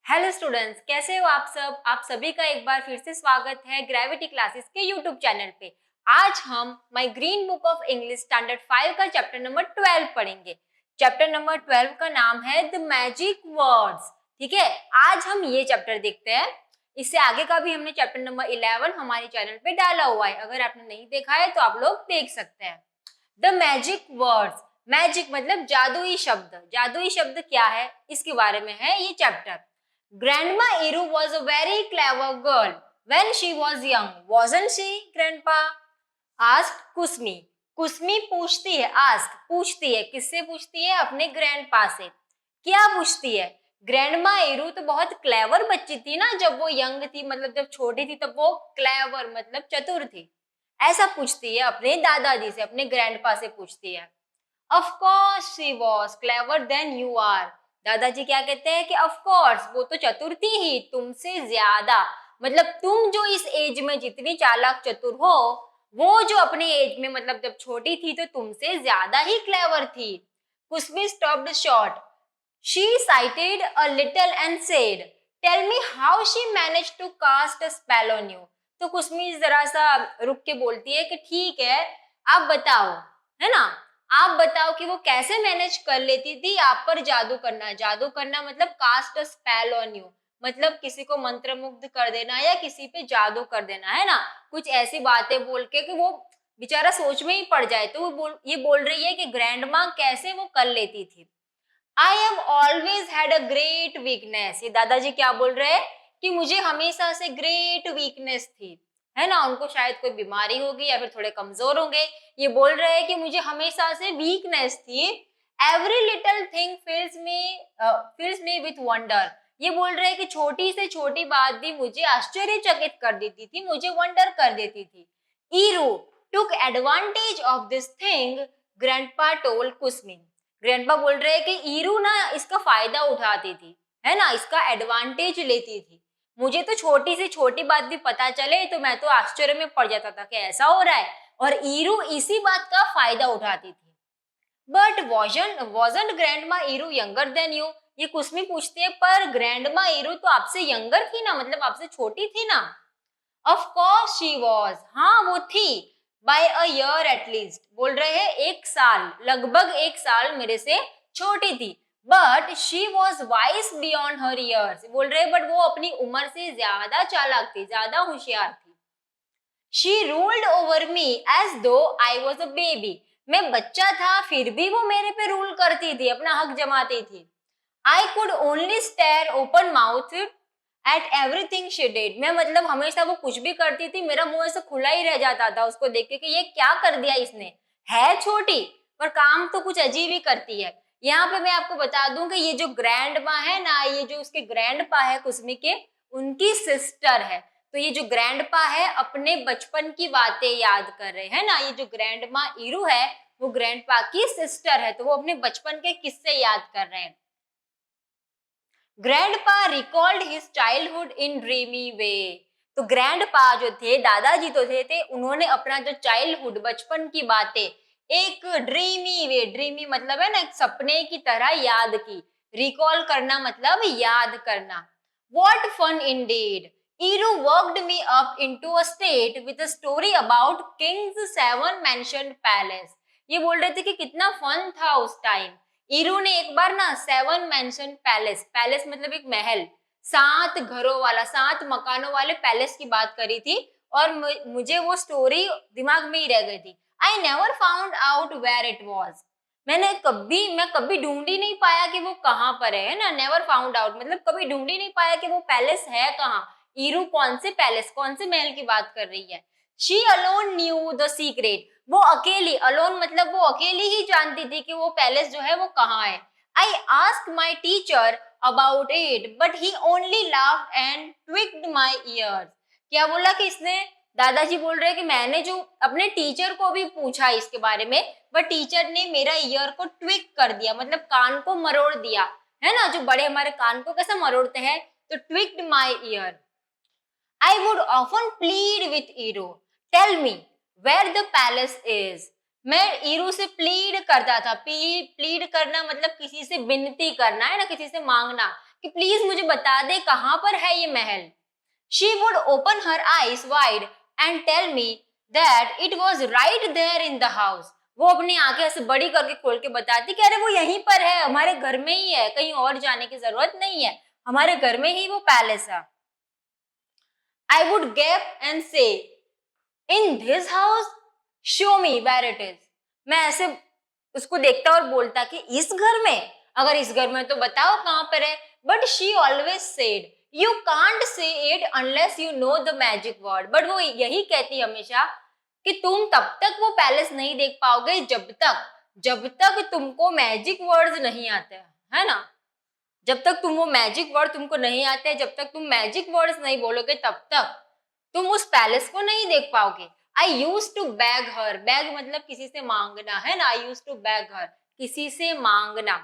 Hello students, कैसे हो आप सब। आप सभी का एक बार फिर से स्वागत है ग्रेविटी क्लासेस के यूट्यूब चैनल पे। आज हम my green book of English standard 5 का चैप्टर नंबर 12 पढ़ेंगे। चैप्टर नंबर 12 का नाम है द मैजिक वर्ड्स। ठीक है, आज हम ये चैप्टर देखते हैं। इससे आगे का भी हमने चैप्टर नंबर 11 हमारे चैनल पे डाला हुआ है। अगर आपने नहीं देखा है तो आप लोग देख सकते हैं। द मैजिक वर्ड्स, मैजिक मतलब जादुई शब्द। जादुई शब्द क्या है, इसके बारे में है ये chapter. Grandma Iru was a very clever girl when she was young, wasn't she, Grandpa? Asked Kusmi. कुसमी पूछती है, आस्क पूछती है, किससे पूछती है? अपने ग्रैंडपा से। क्या पूछती है? ग्रैंडमा इरू तो बहुत क्लेवर बच्ची थी ना, जब वो यंग थी, मतलब जब छोटी थी तब वो क्लेवर मतलब चतुर थी। ऐसा पूछती है अपने दादाजी से, अपने ग्रैंडपा से पूछती है। Of course she was clever than you are. दादाजी क्या कहते हैं कि ऑफ कोर्स वो तो चतुर थी ही तुमसे ज्यादा। मतलब तुम जो इस एज में जितनी चालाक चतुर हो, वो जो अपने एज में मतलब जब छोटी थी तो तुमसे ज्यादा ही क्लेवर थी। Kusmi stopped short. She sighed a little and said, tell me how she managed to cast a spell on you. तो कुसमी जरा सा रुक के बोलती है कि ठीक है, आप बताओ, है ना, आप बताओ कि वो कैसे मैनेज कर लेती थी आप पर जादू करना। जादू करना मतलब cast a spell on you, मतलब किसी को मंत्रमुग्ध कर देना या किसी पे जादू कर देना, है ना। कुछ ऐसी बातें बोल के कि वो बेचारा सोच में ही पड़ जाए। तो वो ये बोल रही है कि ग्रैंडमा कैसे वो कर लेती थी। I have always had a great weakness. ये दादाजी क्या बोल रहे हैं कि मुझे हमेशा से ग्रेट वीकनेस थी, है ना। उनको शायद कोई बीमारी होगी या फिर थोड़े कमजोर होंगे। ये बोल रहे हैं कि मुझे हमेशा से वीकनेस थी। Every little thing fills me with wonder. ये बोल रहे हैं कि छोटी से छोटी बात भी मुझे आश्चर्यचकित कर देती थी, मुझे वंडर कर देती थी। Eeru took advantage of this thing, grandpa told Kusmi. Grandpa बोल रहे हैं कि ईरू ना इसका फायदा उठाती थी, है ना, इसका एडवांटेज लेती थी। मुझे तो छोटी से छोटी बात भी पता चले तो मैं तो आश्चर्य में पड़ जाता था कि ऐसा हो रहा है, और ईरू इसी बात का फायदा उठाती थी। But wasn't grandma Eeru younger than you. ये कुसमी पूछती है, पर ग्रैंडमा ईरू तो आपसे यंगर थी ना, मतलब आपसे छोटी थी ना। ऑफ कोर्स शी वॉज, हाँ वो थी। बाय अ ईयर एटलीस्ट, बोल रहे हैं एक साल, लगभग एक साल मेरे से छोटी थी। But she was vice beyond her years, बोल रहे बट वो अपनी उम्र से ज्यादा चालाक थी, ज्यादा होशियार थी। She ruled over me as though I was a baby. मैं बच्चा था फिर भी वो मेरे पे रूल करती थी, अपना हक जमाती थी। I could only stare open mouth at everything she did. मैं मतलब हमेशा वो कुछ भी करती थी, मेरा मुंह ऐसे खुला ही रह जाता था उसको देख के कि ये क्या कर दिया इसने। है छोटी पर काम तो कुछ अजीब ही करती है। यहाँ पे मैं आपको बता दूं कि ये जो ग्रैंड माँ है ना, ये जो उसके ग्रैंड पा है कुसमी के, उनकी सिस्टर है। तो ये जो ग्रैंड पा है अपने बचपन की बातें याद कर रहे हैं ना। ये जो ग्रैंड माँ ईरू है वो ग्रैंड पा की सिस्टर है, तो वो अपने बचपन के किस्से याद कर रहे हैं। Grandpa recalled his childhood in dreamy way. तो ग्रैंडपा जो थे, दादाजी तो थे उन्होंने अपना जो चाइल्डहुड बचपन की बातें एक ड्रीमी वे, ड्रीमी मतलब है ना एक सपने की तरह याद की। रिकॉल करना मतलब याद करना। What fun indeed. Eeru worked me up into a state with a story about kings seven mentioned palace. ये बोल रहे थे कि कितना फन था उस टाइम। ईरू ने एक बार ना सेवन मेंशन पैलेस, पैलेस मतलब एक महल, 7 घरों वाला, 7 मकानों वाले पैलेस की बात करी थी। और मुझे वो स्टोरी दिमाग में ही रह गई थी। I never found out where it was. मैं कभी ढूंढ ही नहीं पाया कि वो कहाँ पर है ना। नेवर फाउंड आउट मतलब कभी ढूंढ ही नहीं पाया कि वो पैलेस है कहाँ। ईरू कौन से पैलेस, कौन से महल की बात कर रही है। She alone new the secret. वो अकेली, अलोन मतलब वो अकेली ही जानती थी कि वो पैलेस जो है वो कहाँ है। I asked my teacher about it but he only laughed and tweaked my ears. क्या बोला कि इसने, दादाजी बोल रहे हैं कि मैंने जो अपने टीचर को भी पूछा इसके बारे में, बट टीचर ने मेरा ईयर को ट्विक कर दिया, मतलब कान को मरोड़ दिया, है ना। जो बड़े हमारे कान को कैसे मरोड़ते हैं, तो ट्विक्ड माई year. I would often plead with Iro, tell me where the palace is. मैं ईरू से प्लीड करता था। प्लीड करना मतलब किसी से विनती करना, है ना, किसी से मांगना कि प्लीज मुझे बता दे कहाँ पर है ये महल। She would open her eyes wide and tell me that it was right there in the house. वो अपनी आंखें ऐसे बड़ी करके खोल के बताती कि अरे वो यहीं पर है, हमारे घर में ही है, कहीं और जाने की जरूरत नहीं है, हमारे घर में ही वो पैलेस है। I would gasp and say, in this house, show me where it is. मैं ऐसे उसको देखता और बोलता कि इस घर में, अगर इस घर में तो बताओ कहाँ पर है। But she always said, you can't say it unless you know the magic word. But वो यही कहती हमेशा कि तुम तब तक वो पैलेस नहीं देख पाओगे जब तक तुमको मैजिक वर्ड्स नहीं आते हैं, है ना। जब तक तुम वो मैजिक वर्ड तुमको नहीं आते, जब तक तुम मैजिक वर्ड्स नहीं बोलोगे तब तक तुम उस पैलेस को नहीं देख पाओगे। I use to beg her, beg मतलब किसी से मांगना, है ना। I use to beg her, किसी से मांगना।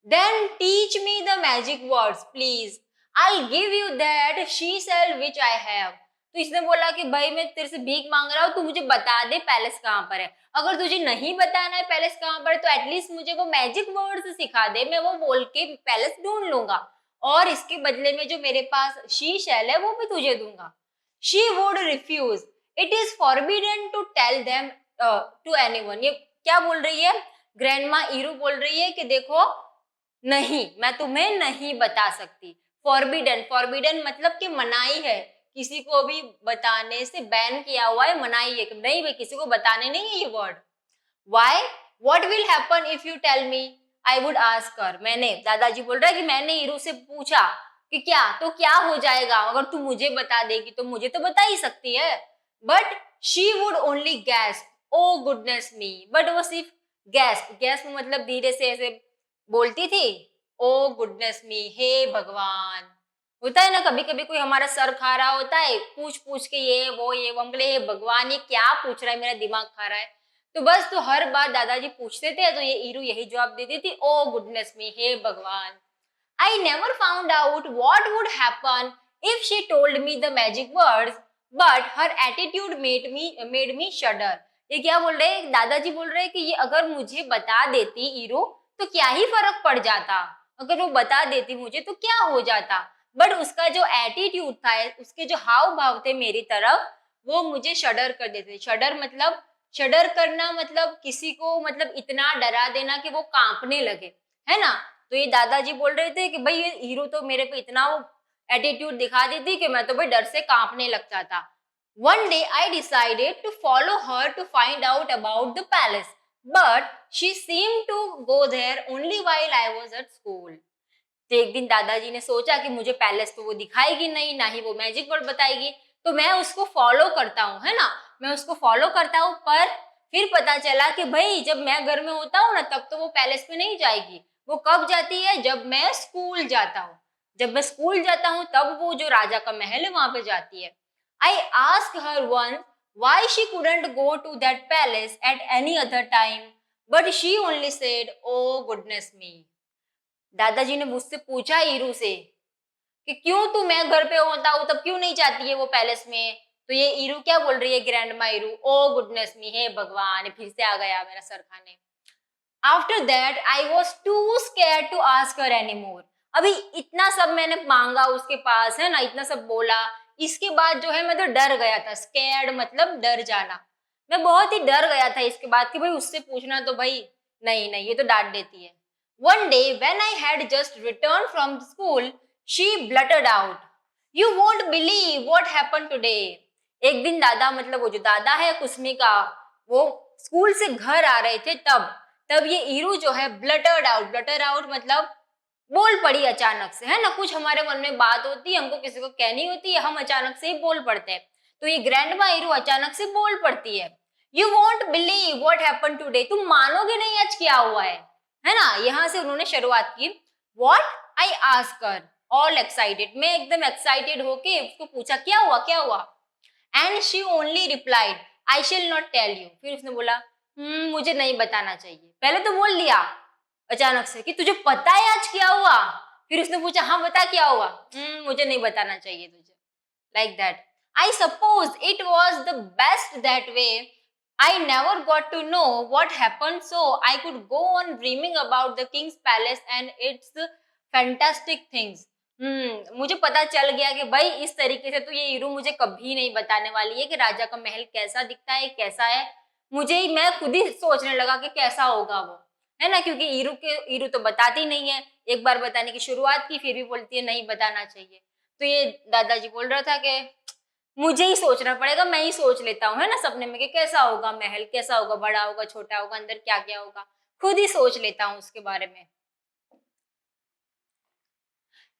Then teach me the magic words please, I give you that she sell which I have. तो इसने बोला कि भाई मैं तेरे से भीख मांग रहा हूँ, तू मुझे बता दे पैलेस कहाँ पर है। अगर तुझे नहीं बताना है पैलेस कहाँ पर है तो एटलीस्ट मुझे वो मैजिक वर्ड्स सिखा दे, मैं वो बोल के पैलेस ढूंढ लूंगा और इसके बदले में जो मेरे पास शी शेल है वो भी तुझे दूंगा। She would refuse. It is forbidden to tell them to anyone. ये क्या बोल रही है, ग्रैंडमा ईरू बोल रही है कि देखो नहीं, मैं तुम्हें नहीं बता सकती। फॉरबिडन मतलब कि मनाही है, किसी को भी बताने से बैन किया हुआ है, मनाही है कि नहीं भाई किसी को बताने नहीं है ये word. Why? What will happen if you tell me? I would ask her. मैंने, दादाजी बोल रहा है कि मैंने ईरू से पूछा कि क्या हो जाएगा अगर तू मुझे बता देगी, तो मुझे तो बता ही सकती है। But she would only gasp, oh goodness me. But वो सिर्फ गैस्प मतलब धीरे से ऐसे बोलती थी, ओ गुडनेस मी, हे भगवान। होता है ना कभी कभी कोई हमारा सर खा रहा होता है, पूछ के ये वो हम बोले हे भगवान ये क्या पूछ रहा है, मेरा दिमाग खा रहा है। तो बस तो हर बार दादाजी पूछते थे तो ये ईरू यही जवाब देती थी, ओ गुडनेस मी, हे भगवान। I never found out what would happen if she told me the magic words, but her attitude made me shudder. ये क्या बोल रहे हैं, दादाजी बोल रहे हैं कि ये अगर मुझे बता देती ईरू तो क्या ही फर्क पड़ जाता, अगर वो बता देती मुझे तो क्या हो जाता। बट उसका जो एटीट्यूड था, उसके जो हाव भाव थे मेरी तरफ, वो मुझे शडर कर देते। शडर करना मतलब किसी को मतलब इतना डरा देना कि वो कांपने लगे, है ना। तो ये दादाजी बोल रहे थे कि भाई ये हीरो तो मेरे पे इतना वो एटीट्यूड दिखा देती कि मैं तो भाई डर से कांपने लगता था। One day I decided to follow her to find out about the palace, but she seemed to go there only while I was at school. तो एक दिन दादाजी ने सोचा कि मुझे पैलेस तो वो दिखाएगी नहीं, ना ही वो मैजिक वर्ड बताएगी, तो मैं उसको फॉलो करता हूँ, है ना। मैं उसको फॉलो करता हूँ, पर फिर पता चला कि भाई जब मैं घर में होता हूँ ना तब तो वो पैलेस में नहीं जाएगी। वो कब जाती है, जब मैं स्कूल जाता हूँ। जब मैं स्कूल जाता हूँ तब वो जो राजा का महल है वहां पे जाती है। I asked her once why she couldn't go to that palace at any other time, but she only said, oh goodness me. दादाजी ने मुझसे पूछा ईरू से कि क्यों तू मैं घर पे होता हूँ तब क्यों नहीं जाती है वो पैलेस में। तो ये ईरू क्या बोल रही है, ग्रैंडमा ईरू, ओ गुडनेस मी, हे भगवान, फिर से आ गया मेरा सर खाने। After that, I was too scared to ask her anymore. अभी इतना सब मैंने मांगा उसके पास, है ना, इतना सब बोला, इसके बाद जो है मैं तो डर गया था। स्कैर्ड मतलब डर जाना। मैं बहुत ही डर गया था इसके बाद कि भाई उससे पूछना तो भाई नहीं ये तो डांट देती है। One day when I had just returned from school, she blurted out, "You won't believe what happened today." एक दिन दादा मतलब वो जो दादा है कुसमी का, वो स्कूल से घर आ रहे थे तब ये ईरू जो है ब्लटर आउट मतलब बोल पड़ी अचानक से, है ना। कुछ हमारे मन में बात होती है, हमको किसी को कहनी होती है, हम अचानक से ही बोल पड़ते हैं। तो ये ग्रैंडमा ईरू अचानक से बोल पड़ती है, you won't believe what happened today. तुम मानोगे नहीं आज क्या हुआ है ना। यहाँ से उन्होंने शुरुआत की। What, I asked her all excited. मैं एकदम एक्साइटेड होके उसको पूछा क्या हुआ। And she only replied, I shall not tell you. फिर उसने बोला मुझे नहीं बताना चाहिए। पहले तो बोल दिया अचानक से कि तुझे पता है आज क्या हुआ। फिर उसने पूछा हाँ बता क्या हुआ। मुझे नहीं बताना चाहिए तुझे। Like that. I suppose it was the best that way. I never got to know what happened, so I could go on dreaming about the king's palace and its fantastic things. मुझे पता चल गया कि भाई इस तरीके से तो ये ईरू मुझे कभी नहीं बताने वाली है कि राजा का महल कैसा दिखता है, कैसा है। मैं खुद ही सोचने लगा कि कैसा होगा वो, है ना, क्योंकि ईरू तो बताती नहीं है। एक बार बताने की शुरुआत की, फिर भी बोलती है नहीं बताना चाहिए। तो ये दादाजी बोल रहा था कि मुझे ही सोचना पड़ेगा, मैं ही सोच लेता हूँ, है ना, सपने में कि कैसा होगा महल, कैसा होगा, बड़ा होगा, छोटा होगा, अंदर क्या क्या होगा, खुद ही सोच लेता हूँ उसके बारे में।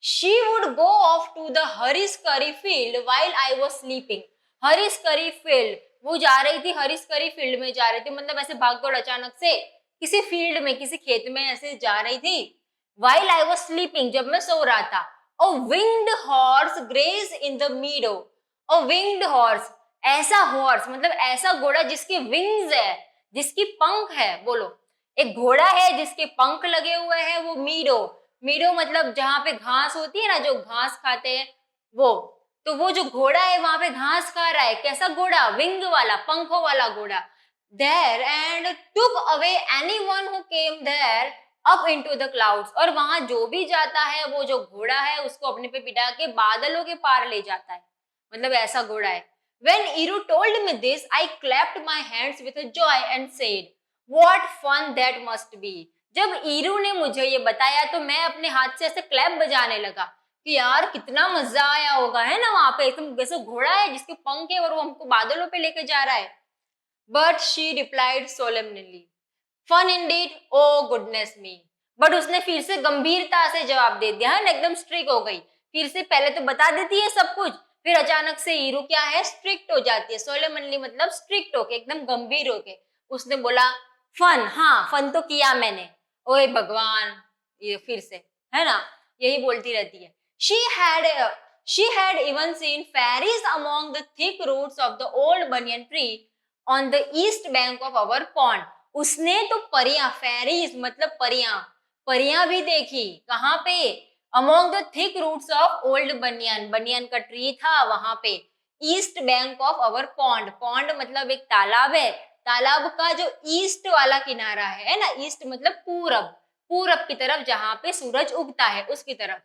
She would go off to the Harish Curry field while I was sleeping. Harish करी फील्ड, वो जा रही थी, हरीश करी फील्ड में जा रही थी, मतलब ऐसे भागदौड़ अचानक से किसी फील्ड में, किसी खेत में ऐसे जा रही थी। While I was sleeping, जब मैं सो रहा था। A winged horse grazed in the meadow. A winged horse, ऐसा हॉर्स मतलब ऐसा घोड़ा जिसके विंग्स है, जिसकी पंख है। बोलो, एक घोड़ा है जिसके पंख लगे हुए हैं, वो मीडो। मीडो मतलब जहां पे घास होती है ना, जो घास खाते हैं वो। तो वो जो घोड़ा है वहां पे घास खा रहा है। कैसा घोड़ा? विंग वाला, पंखों वाला घोड़ा। There and took away anyone who came there up into the clouds. और वहां जो भी जाता है, वो जो घोड़ा है उसको अपने पे बिठा के बादलों के पार ले जाता है, मतलब ऐसा घोड़ा है। When Iru told me this, I clapped my hands with joy and said, "What fun that must be." जब ईरू ने मुझे ये बताया तो मैं अपने हाथ से ऐसे क्लैप बजाने लगा कि यार कितना मजा आया होगा, है ना, वहां पे एकदम जैसे घोड़ा है जिसके पंख है और वो हमको बादलों पे लेके जा रहा है। But she replied solemnly, fun indeed, oh goodness me. But उसने फिर से गंभीरता से जवाब दे दिया, है ना, एकदम स्ट्रिक्ट हो गई। फिर से पहले तो बता देती है सब कुछ, फिर अचानक से ईरू क्या है, स्ट्रिक्ट हो जाती है। सोलेमनली मतलब स्ट्रिक्ट होके, एकदम गंभीर होके उसने बोला, फन, हाँ फन तो किया मैंने। ओए भगवान, ये फिर से, है ना, यही बोलती रहती है। She had even seen fairies among the thick roots of the old banyan tree on the east bank of our pond. उसने तो परियां, fairies मतलब परियां, परियां भी देखी। कहाँ पे? Among the thick roots of old banyan, बनियान का ट्री था वहां पे। East bank of our pond, pond मतलब एक तालाब है, तालाब का जो ईस्ट वाला किनारा है ना, ईस्ट मतलब पूरब, पूरब की तरफ जहां पे सूरज उगता है उसकी तरफ।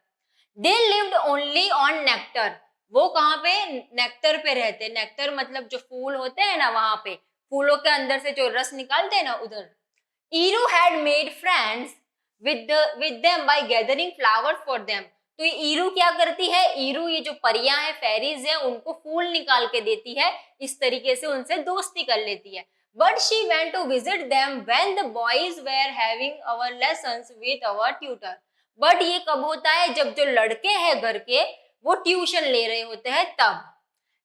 They lived only on nectar, वो कहाँ पे? नेक्टर पे रहते। नेक्टर मतलब जो फूल होते हैं ना, वहां पे फूलों के अंदर से जो रस निकालते हैं ना, उधर। Eeru had made friends with them by gathering flowers for them. तो ये ईरू क्या करती है? ईरू ये जो परियां है, फेरीज है, उनको फूल निकाल के देती है, इस तरीके से उनसे दोस्ती कर लेती है। But she went to visit them when the boys were having our lessons with our tutor. But ये कब होता है? जब जो लड़के हैं घर के वो ट्यूशन ले रहे होते हैं तब।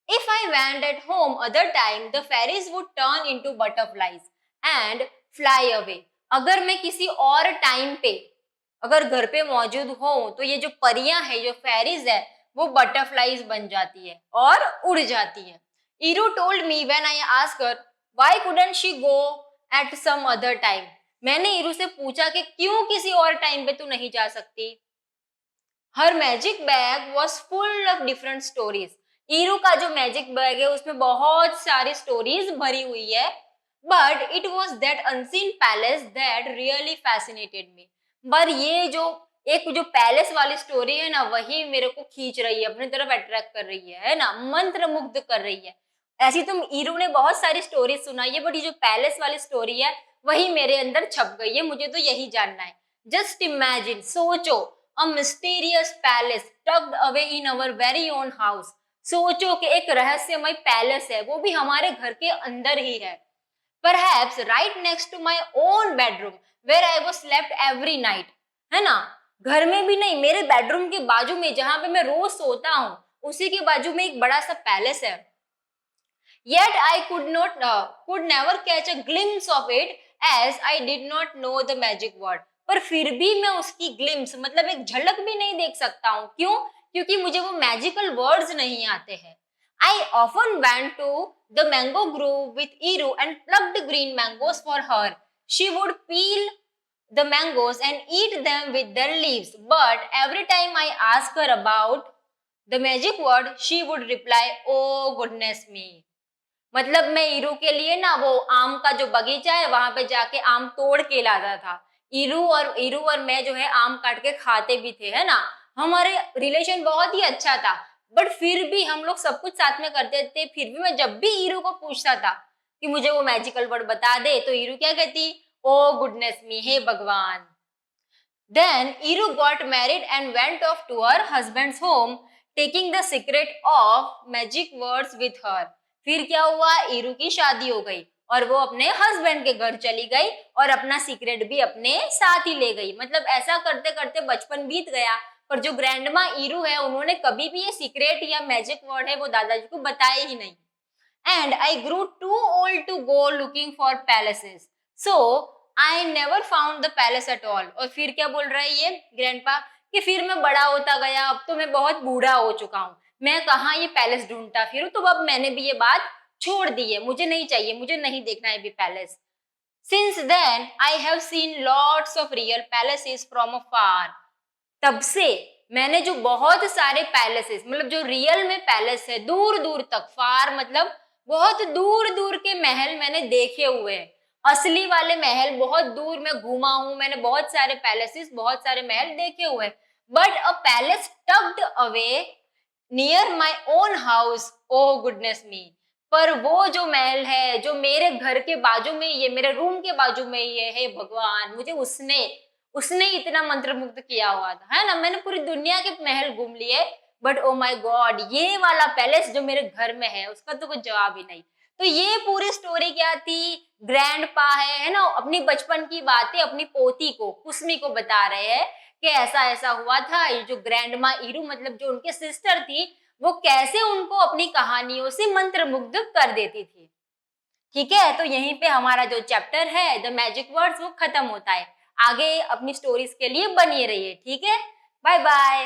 If I went at home other time, the fairies would turn into butterflies and fly away. अगर मैं किसी और टाइम पे, अगर घर पे मौजूद हो, तो ये जो परियां है, जो फेरीज है, वो बटरफ्लाईज बन जाती है और उड़ जाती है। Eeru told me when I asked her why couldn't she go at some other time. मैंने ईरू से पूछा कि क्यों किसी और टाइम पे तू नहीं जा सकती। Her magic bag was full of different stories. Eeru का जो मैजिक बैग है उसमें बहुत सारी स्टोरीज भरी हुई है। But it was that unseen palace that really fascinated me. पर ये जो एक जो पैलेस वाली स्टोरी है ना, वही मेरे को खींच रही है, अपनी तरफ अट्रैक्ट कर रही है ना, मंत्र मुग्ध कर रही है। ऐसी तुम ईरू ने बहुत सारी स्टोरी सुनाई है, बट ये जो पैलेस वाली स्टोरी है वही मेरे अंदर छप गई है, मुझे तो यही जानना है। जस्ट इमेजिन, सोचो, a mysterious palace tucked away in our very own house. सोचो कि एक रहस्यमय पैलेस है, वो भी हमारे घर के अंदर ही है। Perhaps right next to my own bedroom where I was slept every night. है ना, घर में भी नहीं, मेरे बेडरूम के बाजू में जहां पे मैं रोज सोता हूँ, उसी के बाजू में एक बड़ा सा पैलेस है। Yet I could never catch a glimpse of it as I did not know the magic word. पर फिर भी मैं उसकी ग्लिम्स मतलब एक झलक भी नहीं देख सकता हूँ। क्यों? क्योंकि मुझे वो मैजिकल वर्ड्स नहीं आते हैं। I often went to the mango grove with Iru and plucked green mangoes for her. She would peel the mangoes and eat them with their leaves. But every time I asked her about the magic word, she would reply, "Oh goodness me." मतलब मैं ईरू के लिए ना वो आम का जो बगीचा है वहां पे जाके आम तोड़ के लाता था। ईरू और मैं जो है आम काट के खाते भी थे, है ना। हमारे रिलेशन बहुत ही अच्छा था, बट फिर भी हम लोग सब कुछ साथ में करते थे। फिर भी मैं जब भी ईरू को पूछता था कि मुझे वो मैजिकल वर्ड बता दे, तो ईरू क्या कहती, ओ गुडनेस मी, हे भगवान। Then Iru got married and went off to her husband's home, taking the secret of magic words with her. फिर क्या हुआ, ईरू की शादी हो गई और वो अपने हस्बैंड के घर चली गई और अपना सीक्रेट भी अपने साथ ही ले गई। मतलब ऐसा करते करते बचपन बीत गया, पर जो ग्रैंडमा ईरू है उन्होंने कभी भी ये सीक्रेट या मैजिक वर्ड है वो दादाजी को बताए ही नहीं। And I grew too old to go looking for palaces. So I never found the palace at all. और फिर क्या बोल रहा है ये ग्रैंडपा कि फिर मैं बड़ा होता गया, अब तो मैं बहुत बूढ़ा हो चुका हूँ, मैं कहाँ ये पैलेस ढूंढता फिरूं, तो अब मैंने भी ये बात छोड़ दी है, मुझे नहीं चाहिए, मुझे नहीं देखना है भी palace. Since then I have seen lots of real palaces from afar. तब से मैंने जो बहुत सारे पैलेसेस, मतलब जो रियल में पैलेस है, दूर दूर तक, फार मतलब बहुत दूर दूर के महल मैंने देखे हुए हैं। असली वाले महल बहुत दूर में घूमा हूं, मैंने बहुत सारे पैलेसेस, बहुत सारे महल देखे हुए हैं। But a palace tucked away near my own house, oh goodness me. पर वो जो महल है जो मेरे घर के बाजू में ही है, मेरे रूम के बाजू में ही है, हे भगवान, मुझे उसने उसने इतना मंत्रमुग्ध किया हुआ था, है ना। मैंने पूरी दुनिया के महल घूम लिए, बट ओ माय गॉड, ये वाला पैलेस जो मेरे घर में है उसका तो कोई जवाब ही नहीं। तो ये पूरी स्टोरी क्या थी, ग्रैंडपा है ना, अपनी बचपन की बातें अपनी पोती को, कुसमी को बता रहे हैं कि ऐसा ऐसा हुआ था। ये जो ग्रैंडमा ईरू मतलब जो उनके सिस्टर थी, वो कैसे उनको अपनी कहानियों से मंत्रमुग्ध कर देती थी। ठीक है, तो यहीं पे हमारा जो चैप्टर है द मैजिक वर्ड्स वो खत्म होता है। आगे अपनी स्टोरीज के लिए बनिए रहिए, ठीक है। Bye bye.